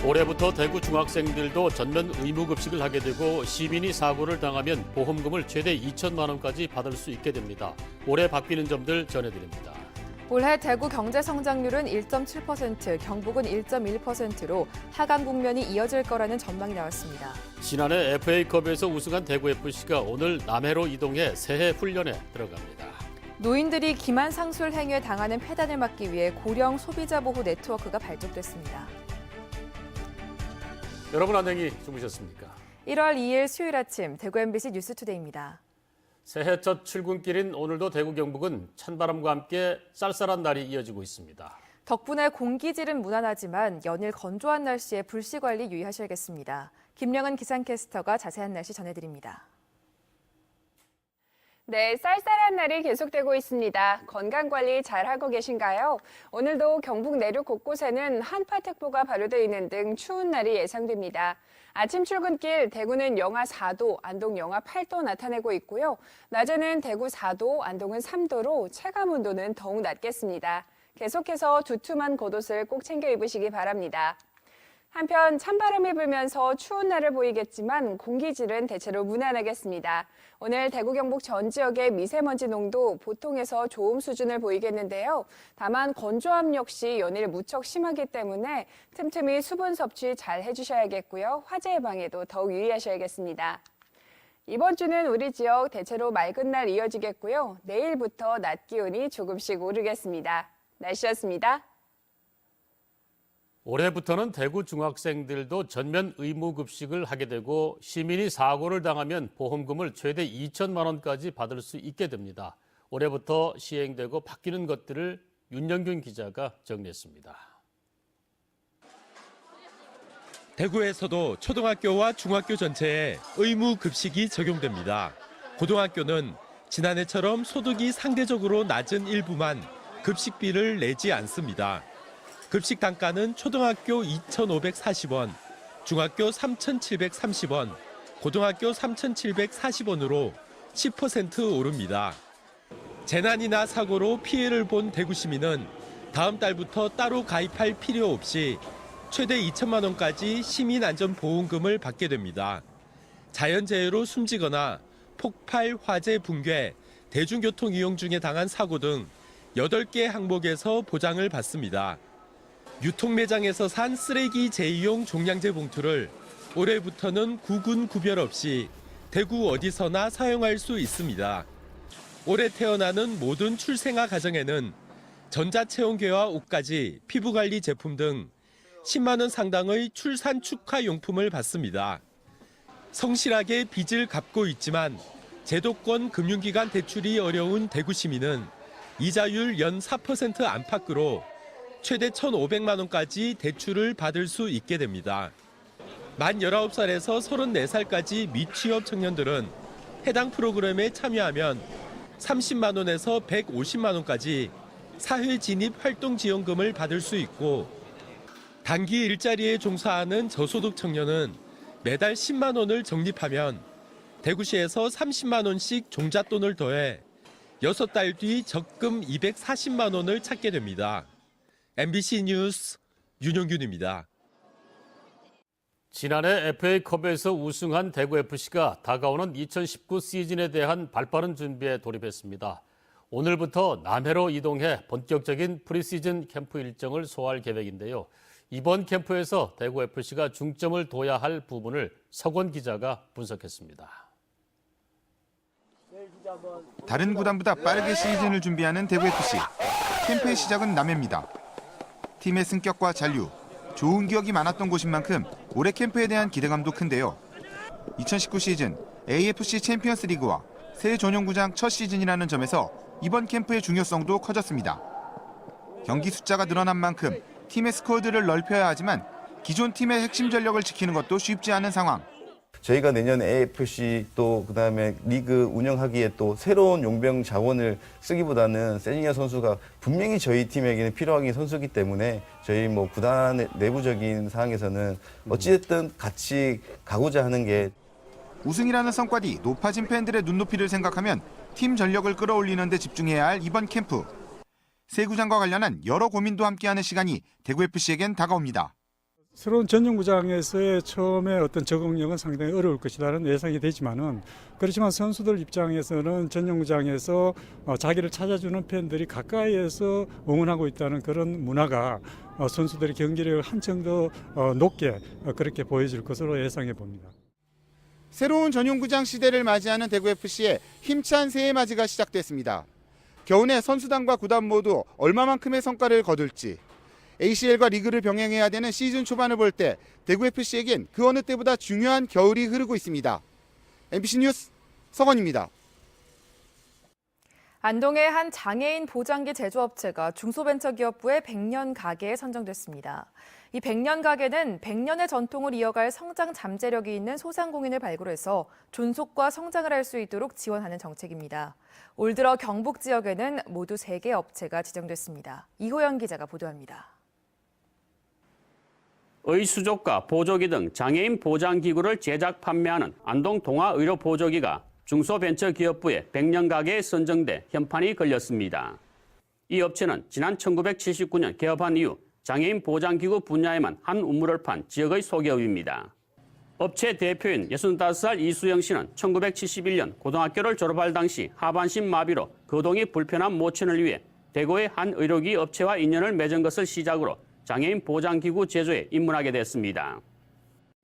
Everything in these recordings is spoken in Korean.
올해부터 대구 중학생들도 전면 의무급식을 하게 되고 시민이 사고를 당하면 보험금을 최대 2천만 원까지 받을 수 있게 됩니다. 올해 바뀌는 점들 전해드립니다. 올해 대구 경제 성장률은 1.7%, 경북은 1.1%로 하강 국면이 이어질 거라는 전망이 나왔습니다. 지난해 FA컵에서 우승한 대구FC가 오늘 남해로 이동해 새해 훈련에 들어갑니다. 노인들이 기만 상술 행위에 당하는 폐단을 막기 위해 고령 소비자 보호 네트워크가 발족됐습니다. 여러분 안녕히 주무셨습니까? 1월 2일 수요일 아침 대구 MBC 뉴스투데이입니다. 새해 첫 출근길인 오늘도 대구 경북은 찬바람과 함께 쌀쌀한 날이 이어지고 있습니다. 덕분에 공기질은 무난하지만 연일 건조한 날씨에 불씨 관리 유의하셔야겠습니다. 김령은 기상캐스터가 자세한 날씨 전해드립니다. 네, 쌀쌀한 날이 계속되고 있습니다. 건강관리 잘하고 계신가요? 오늘도 경북 내륙 곳곳에는 한파특보가 발효되어 있는 등 추운 날이 예상됩니다. 아침 출근길 대구는 영하 4도, 안동 영하 8도 나타내고 있고요. 낮에는 대구 4도, 안동은 3도로 체감온도는 더욱 낮겠습니다. 계속해서 두툼한 겉옷을 꼭 챙겨 입으시기 바랍니다. 한편 찬바람이 불면서 추운 날을 보이겠지만 공기질은 대체로 무난하겠습니다. 오늘 대구 경북 전 지역의 미세먼지 농도 보통에서 좋음 수준을 보이겠는데요. 다만 건조함 역시 연일 무척 심하기 때문에 틈틈이 수분 섭취 잘 해주셔야겠고요. 화재 예방에도 더욱 유의하셔야겠습니다. 이번 주는 우리 지역 대체로 맑은 날 이어지겠고요. 내일부터 낮 기온이 조금씩 오르겠습니다. 날씨였습니다. 올해부터는 대구 중학생들도 전면 의무급식을 하게 되고 시민이 사고를 당하면 보험금을 최대 2천만 원까지 받을 수 있게 됩니다. 올해부터 시행되고 바뀌는 것들을 윤영균 기자가 정리했습니다. 대구에서도 초등학교와 중학교 전체에 의무급식이 적용됩니다. 고등학교는 지난해처럼 소득이 상대적으로 낮은 일부만 급식비를 내지 않습니다. 급식 단가는 초등학교 2,540원, 중학교 3,730원, 고등학교 3,740원으로 10% 오릅니다. 재난이나 사고로 피해를 본 대구 시민은 다음 달부터 따로 가입할 필요 없이 최대 2천만 원까지 시민안전보험금을 받게 됩니다. 자연재해로 숨지거나 폭발, 화재, 붕괴, 대중교통 이용 중에 당한 사고 등 8개 항목에서 보장을 받습니다. 유통매장에서 산 쓰레기 재이용 종량제 봉투를 올해부터는 구군 구별 없이 대구 어디서나 사용할 수 있습니다. 올해 태어나는 모든 출생아 가정에는 전자체온계와 옷가지, 피부관리 제품 등 10만 원 상당의 출산 축하 용품을 받습니다. 성실하게 빚을 갚고 있지만 제도권 금융기관 대출이 어려운 대구 시민은 이자율 연 4% 안팎으로 최대 1,500만 원까지 대출을 받을 수 있게 됩니다. 만 19살에서 34살까지 미취업 청년들은 해당 프로그램에 참여하면 30만 원에서 150만 원까지 사회 진입 활동 지원금을 받을 수 있고 단기 일자리에 종사하는 저소득 청년은 매달 10만 원을 적립하면 대구시에서 30만 원씩 종잣돈을 더해 6달 뒤 적금 240만 원을 찾게 됩니다. MBC 뉴스 윤용균입니다. 지난해 FA컵에서 우승한 대구FC가 다가오는 2019 시즌에 대한 발빠른 준비에 돌입했습니다. 오늘부터 남해로 이동해 본격적인 프리시즌 캠프 일정을 소화할 계획인데요. 이번 캠프에서 대구FC가 중점을 둬야 할 부분을 서권 기자가 분석했습니다. 다른 구단보다 빠르게 시즌을 준비하는 대구FC. 캠프의 시작은 남해입니다. 팀의 승격과 잔류, 좋은 기억이 많았던 곳인 만큼 올해 캠프에 대한 기대감도 큰데요. 2019 시즌 AFC 챔피언스 리그와 새 전용구장 첫 시즌이라는 점에서 이번 캠프의 중요성도 커졌습니다. 경기 숫자가 늘어난 만큼 팀의 스쿼드를 넓혀야 하지만 기존 팀의 핵심 전력을 지키는 것도 쉽지 않은 상황. 저희가 내년 AFC 또 그다음에 리그 운영하기에 또 새로운 용병 자원을 쓰기보다는 세징야 선수가 분명히 저희 팀에게는 필요한 선수이기 때문에 저희 뭐 구단 내부적인 사항에서는 어찌됐든 같이 가고자 하는 게 우승이라는 성과 뒤 높아진 팬들의 눈높이를 생각하면 팀 전력을 끌어올리는 데 집중해야 할 이번 캠프. 새 구장과 관련한 여러 고민도 함께하는 시간이 대구FC에겐 다가옵니다. 새로운 전용구장에서의 처음에 어떤 적응력은 상당히 어려울 것이라는 예상이 되지만은 그렇지만 선수들 입장에서는 전용구장에서 자기를 찾아주는 팬들이 가까이에서 응원하고 있다는 그런 문화가 선수들의 경기력을 한층 더 높게 그렇게 보여질 것으로 예상해 봅니다. 새로운 전용구장 시대를 맞이하는 대구FC의 힘찬 새해 맞이가 시작됐습니다. 겨우내 선수단과 구단 모두 얼마만큼의 성과를 거둘지, ACL과 리그를 병행해야 되는 시즌 초반을 볼 때 대구FC에겐 그 어느 때보다 중요한 겨울이 흐르고 있습니다. MBC 뉴스 서건입니다. 안동의 한 장애인 보장기 제조업체가 중소벤처기업부의 100년 가게에 선정됐습니다. 이 100년 가게는 100년의 전통을 이어갈 성장 잠재력이 있는 소상공인을 발굴해서 존속과 성장을 할 수 있도록 지원하는 정책입니다. 올 들어 경북 지역에는 모두 3개 업체가 지정됐습니다. 이호연 기자가 보도합니다. 의수족과 보조기 등 장애인 보장기구를 제작 판매하는 안동 동아의료보조기가 중소벤처기업부의 100년 가게에 선정돼 현판이 걸렸습니다. 이 업체는 지난 1979년 개업한 이후 장애인 보장기구 분야에만 한 우물을 판 지역의 소기업입니다. 업체 대표인 65살 이수영 씨는 1971년 고등학교를 졸업할 당시 하반신 마비로 거동이 불편한 모친을 위해 대구의 한 의료기 업체와 인연을 맺은 것을 시작으로 장애인 보장기구 제조에 입문하게 됐습니다.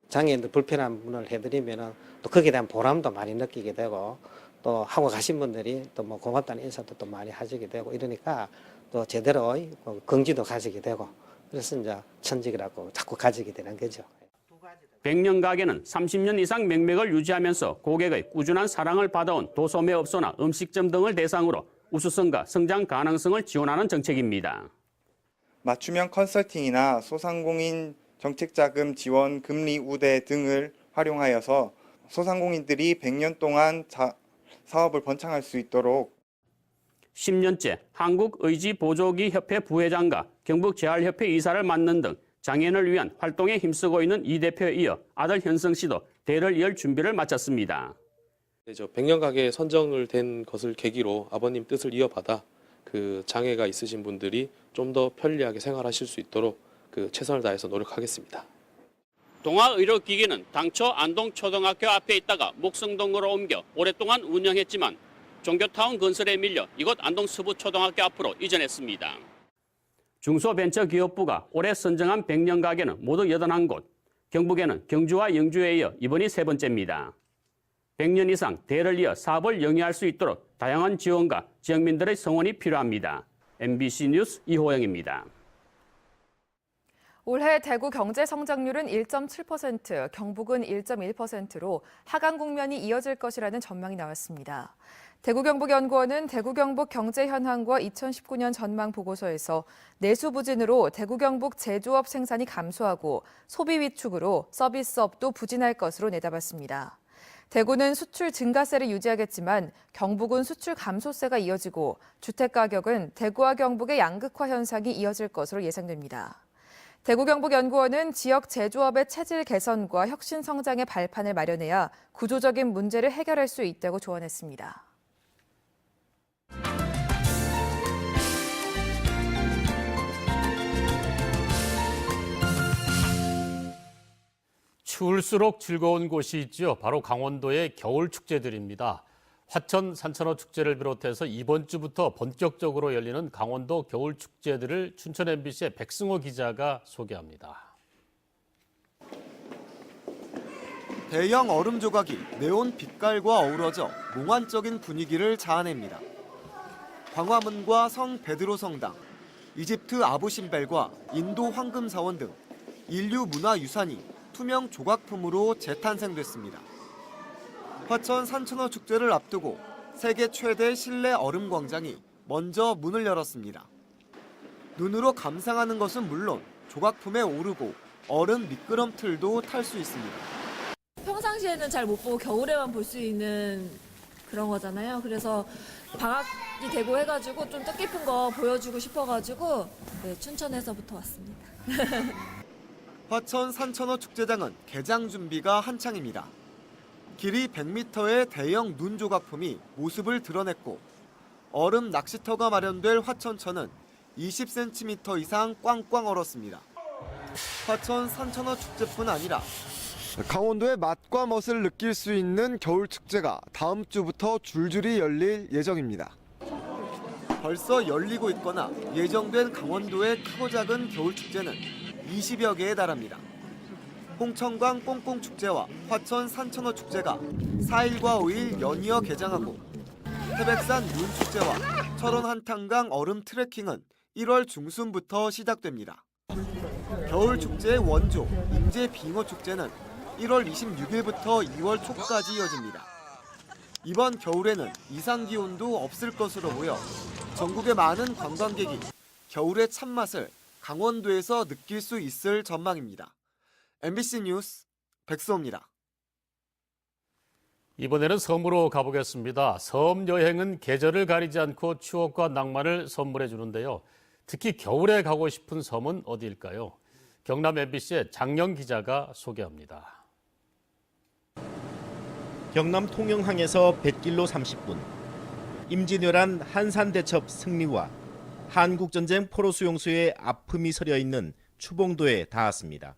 장애인들 불편한 문을 해드리면 또 거기에 대한 보람도 많이 느끼게 되고 또 하고 가신 분들이 또 뭐 고맙다는 인사도 또 많이 하시게 되고 이러니까 또 제대로의 긍지도 가지게 되고 그래서 이제 천직이라고 자꾸 가지게 되는 거죠. 100년 가게는 30년 이상 맥맥을 유지하면서 고객의 꾸준한 사랑을 받아온 도소매업소나 음식점 등을 대상으로 우수성과 성장 가능성을 지원하는 정책입니다. 맞춤형 컨설팅이나 소상공인 정책자금 지원 금리 우대 등을 활용하여서 소상공인들이 100년 동안 사업을 번창할 수 있도록 10년째 한국의지보조기협회 부회장과 경북재활협회 이사를 맡는 등 장애인을 위한 활동에 힘쓰고 있는 이 대표에 이어 아들 현성 씨도 대를 이을 준비를 마쳤습니다. 100년 가게 선정을 된 것을 계기로 아버님 뜻을 이어받아 그 장애가 있으신 분들이 좀 더 편리하게 생활하실 수 있도록 최선을 다해서 노력하겠습니다. 동아의료기기는 당초 안동초등학교 앞에 있다가 목성동으로 옮겨 오랫동안 운영했지만 종교타운 건설에 밀려 이곳 안동서부초등학교 앞으로 이전했습니다. 중소벤처기업부가 올해 선정한 100년 가게는 모두 81곳, 경북에는 경주와 영주에 이어 이번이 3번째입니다. 100년 이상 대를 이어 사업을 영위할 수 있도록 다양한 지원과 지역민들의 성원이 필요합니다. MBC 뉴스 이호영입니다. 올해 대구 경제 성장률은 1.7%, 경북은 1.1%로 하강 국면이 이어질 것이라는 전망이 나왔습니다. 대구경북연구원은 대구경북 경제 현황과 2019년 전망 보고서에서 내수 부진으로 대구경북 제조업 생산이 감소하고 소비 위축으로 서비스업도 부진할 것으로 내다봤습니다. 대구는 수출 증가세를 유지하겠지만 경북은 수출 감소세가 이어지고 주택가격은 대구와 경북의 양극화 현상이 이어질 것으로 예상됩니다. 대구경북연구원은 지역 제조업의 체질 개선과 혁신 성장의 발판을 마련해야 구조적인 문제를 해결할 수 있다고 조언했습니다. 추울수록 즐거운 곳이 있죠. 바로 강원도의 겨울 축제들입니다. 화천 산천어 축제를 비롯해서 이번 주부터 본격적으로 열리는 강원도 겨울 축제들을 춘천 MBC의 백승호 기자가 소개합니다. 대형 얼음 조각이 네온 빛깔과 어우러져 몽환적인 분위기를 자아냅니다. 광화문과 성 베드로 성당, 이집트 아부신벨과 인도 황금사원 등 인류 문화유산이 투명 조각품으로 재탄생됐습니다. 화천 산천어 축제를 앞두고 세계 최대 실내 얼음 광장이 먼저 문을 열었습니다. 눈으로 감상하는 것은 물론 조각품에 오르고 얼음 미끄럼틀도 탈 수 있습니다. 평상시에는 잘 못 보고 겨울에만 볼 수 있는 그런 거잖아요. 그래서 방학이 되고 해가지고 좀 뜻깊은 거 보여주고 싶어가지고 춘천에서부터 왔습니다. 화천 산천어 축제장은 개장 준비가 한창입니다. 길이 100m의 대형 눈 조각품이 모습을 드러냈고 얼음 낚시터가 마련될 화천천은 20cm 이상 꽝꽝 얼었습니다. 화천 산천어 축제뿐 아니라 강원도의 맛과 멋을 느낄 수 있는 겨울 축제가 다음 주부터 줄줄이 열릴 예정입니다. 벌써 열리고 있거나 예정된 강원도의 크고 작은 겨울 축제는 20여 개에 달합니다. 홍천강 꽁꽁축제와 화천 산천어 축제가 4일과 5일 연이어 개장하고 태백산 눈축제와 철원 한탄강 얼음 트레킹은 1월 중순부터 시작됩니다. 겨울 축제의 원조 인제 빙어 축제는 1월 26일부터 2월 초까지 이어집니다. 이번 겨울에는 이상 기온도 없을 것으로 보여 전국의 많은 관광객이 겨울의 참맛을 강원도에서 느낄 수 있을 전망입니다. MBC 뉴스 백수호입니다. 이번에는 섬으로 가보겠습니다. 섬 여행은 계절을 가리지 않고 추억과 낭만을 선물해 주는데요. 특히 겨울에 가고 싶은 섬은 어디일까요? 경남 MBC의 장영 기자가 소개합니다. 경남 통영항에서 뱃길로 30분, 임진왜란 한산대첩 승리와 한국전쟁 포로수용소의 아픔이 서려 있는 추봉도에 닿았습니다.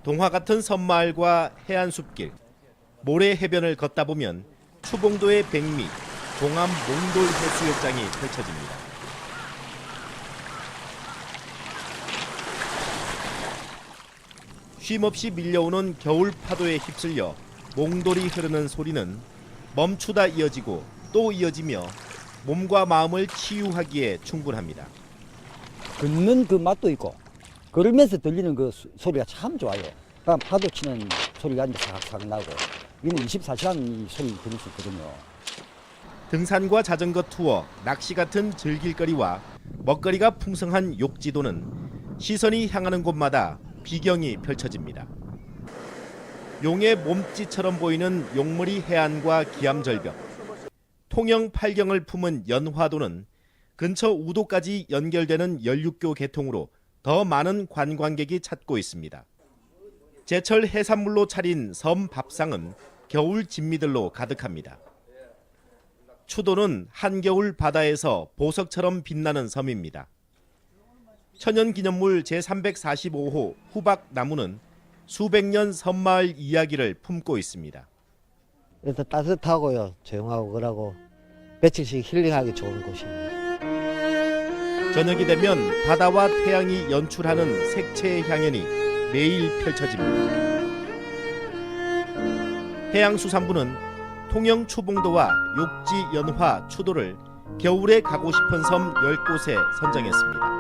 동화 같은 섬마을과 해안숲길, 모래 해변을 걷다 보면 추봉도의 백미, 동암 몽돌 해수욕장이 펼쳐집니다. 쉼없이 밀려오는 겨울 파도에 휩쓸려 몽돌이 흐르는 소리는 멈추다 이어지고 또 이어지며 몸과 마음을 치유하기에 충분합니다. 걷는 그 맛도 있고 걸으면서 들리는 그 소리가 참 좋아요. 그러니까 파도 치는 소리가 이제 삭삭 나고 이는 24시간 이 소리 들을 수 있거든요. 등산과 자전거 투어, 낚시 같은 즐길거리와 먹거리가 풍성한 욕지도는 시선이 향하는 곳마다 비경이 펼쳐집니다. 용의 몸짓처럼 보이는 용머리 해안과 기암절벽, 통영 팔경을 품은 연화도는 근처 우도까지 연결되는 연륙교 개통으로 더 많은 관광객이 찾고 있습니다. 제철 해산물로 차린 섬 밥상은 겨울 진미들로 가득합니다. 추도는 한겨울 바다에서 보석처럼 빛나는 섬입니다. 천연기념물 제345호 후박나무는 수백 년 섬마을 이야기를 품고 있습니다. 그래서 따뜻하고요, 조용하고 그러고 며칠씩 힐링하기 좋은 곳입니다. 저녁이 되면 바다와 태양이 연출하는 색채의 향연이 매일 펼쳐집니다. 해양수산부는 통영 추봉도와 욕지 연화 추도를 겨울에 가고 싶은 섬 10곳에 선정했습니다.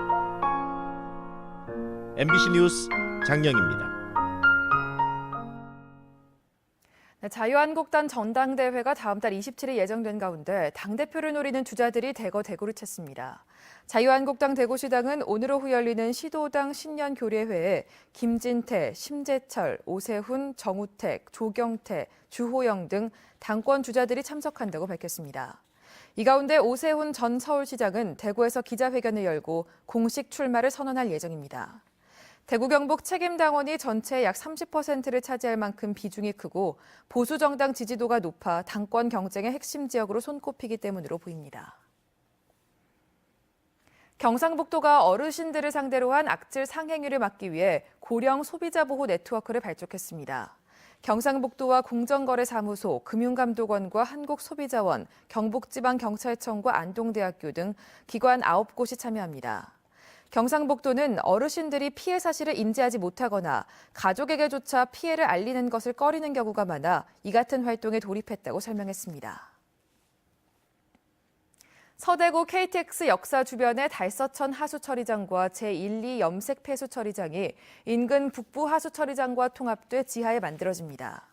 MBC 뉴스 장영입니다. 자유한국당 전당대회가 다음 달 27일 예정된 가운데 당대표를 노리는 주자들이 대거 대구를 찾습니다. 자유한국당 대구시당은 오늘 오후 열리는 시도당 신년교례회에 김진태, 심재철, 오세훈, 정우택, 조경태, 주호영 등 당권 주자들이 참석한다고 밝혔습니다. 이 가운데 오세훈 전 서울시장은 대구에서 기자회견을 열고 공식 출마를 선언할 예정입니다. 대구 경북 책임당원이 전체의 약 30%를 차지할 만큼 비중이 크고 보수 정당 지지도가 높아 당권 경쟁의 핵심 지역으로 손꼽히기 때문으로 보입니다. 경상북도가 어르신들을 상대로 한 악질 상행위를 막기 위해 고령 소비자 보호 네트워크를 발족했습니다. 경상북도와 공정거래사무소, 금융감독원과 한국소비자원, 경북지방경찰청과 안동대학교 등 기관 9곳이 참여합니다. 경상북도는 어르신들이 피해 사실을 인지하지 못하거나 가족에게조차 피해를 알리는 것을 꺼리는 경우가 많아 이 같은 활동에 돌입했다고 설명했습니다. 서대구 KTX 역사 주변의 달서천 하수처리장과 제1, 2 염색폐수처리장이 인근 북부 하수처리장과 통합돼 지하에 만들어집니다.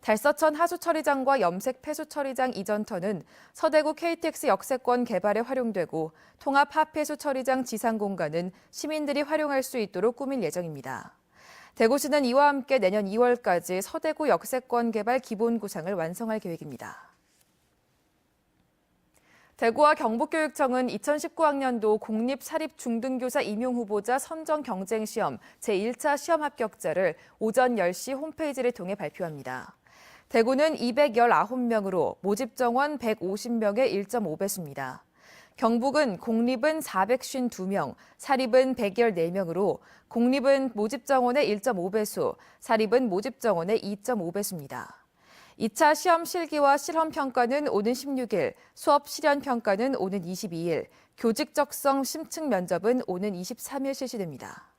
달서천 하수처리장과 염색폐수처리장 이전터는 서대구 KTX 역세권 개발에 활용되고 통합 하폐수처리장 지상 공간은 시민들이 활용할 수 있도록 꾸밀 예정입니다. 대구시는 이와 함께 내년 2월까지 서대구 역세권 개발 기본구상을 완성할 계획입니다. 대구와 경북교육청은 2019학년도 공립사립중등교사 임용후보자 선정경쟁시험 제1차 시험 합격자를 오전 10시 홈페이지를 통해 발표합니다. 대구는 219명으로 모집 정원 150명의 1.5배수입니다. 경북은 공립은 452명, 사립은 114명으로 공립은 모집정원의 1.5배수, 사립은 모집정원의 2.5배수입니다. 2차 시험 실기와 실험 평가는 오는 16일, 수업 실현 평가는 오는 22일, 교직 적성 심층 면접은 오는 23일 실시됩니다.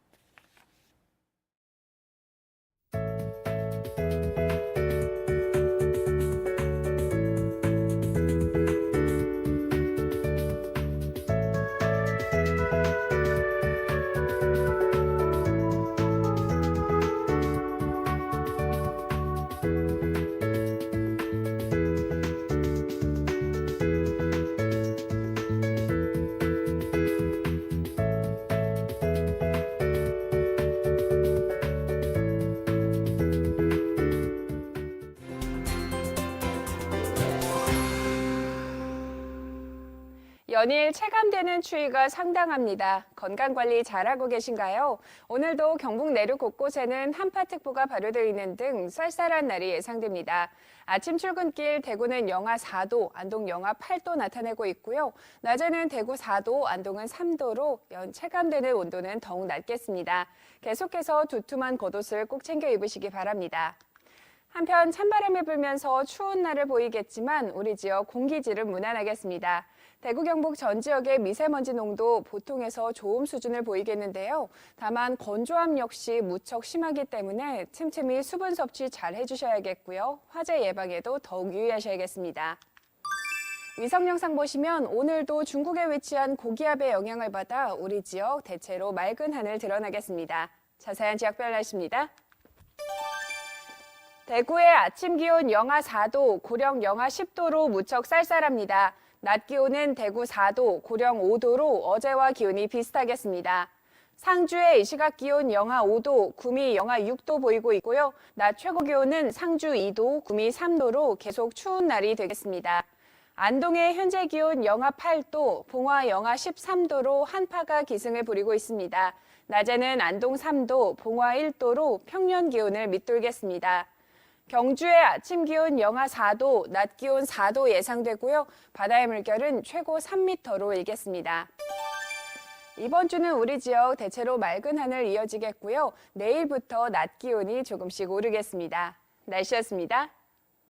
연일 체감되는 추위가 상당합니다. 건강관리 잘하고 계신가요? 오늘도 경북 내륙 곳곳에는 한파특보가 발효되어 있는 등 쌀쌀한 날이 예상됩니다. 아침 출근길 대구는 영하 4도, 안동 영하 8도 나타내고 있고요. 낮에는 대구 4도, 안동은 3도로 체감되는 온도는 더욱 낮겠습니다. 계속해서 두툼한 겉옷을 꼭 챙겨 입으시기 바랍니다. 한편 찬바람이 불면서 추운 날을 보이겠지만 우리 지역 공기질은 무난하겠습니다. 대구 경북 전 지역의 미세먼지 농도 보통에서 좋음 수준을 보이겠는데요. 다만 건조함 역시 무척 심하기 때문에 틈틈이 수분 섭취 잘 해주셔야겠고요. 화재 예방에도 더욱 유의하셔야겠습니다. 위성 영상 보시면 오늘도 중국에 위치한 고기압의 영향을 받아 우리 지역 대체로 맑은 하늘 드러나겠습니다. 자세한 지역별 날씨입니다. 대구의 아침 기온 영하 4도, 고령 영하 10도로 무척 쌀쌀합니다. 낮 기온은 대구 4도, 고령 5도로 어제와 기온이 비슷하겠습니다. 상주의 이 시각 기온 영하 5도, 구미 영하 6도 보이고 있고요. 낮 최고 기온은 상주 2도, 구미 3도로 계속 추운 날이 되겠습니다. 안동의 현재 기온 영하 8도, 봉화 영하 13도로 한파가 기승을 부리고 있습니다. 낮에는 안동 3도, 봉화 1도로 평년 기온을 밑돌겠습니다. 경주의 아침 기온 영하 4도, 낮 기온 4도 예상되고요. 바다의 물결은 최고 3m로 일겠습니다. 이번 주는 우리 지역 대체로 맑은 하늘 이어지겠고요. 내일부터 낮 기온이 조금씩 오르겠습니다. 날씨였습니다.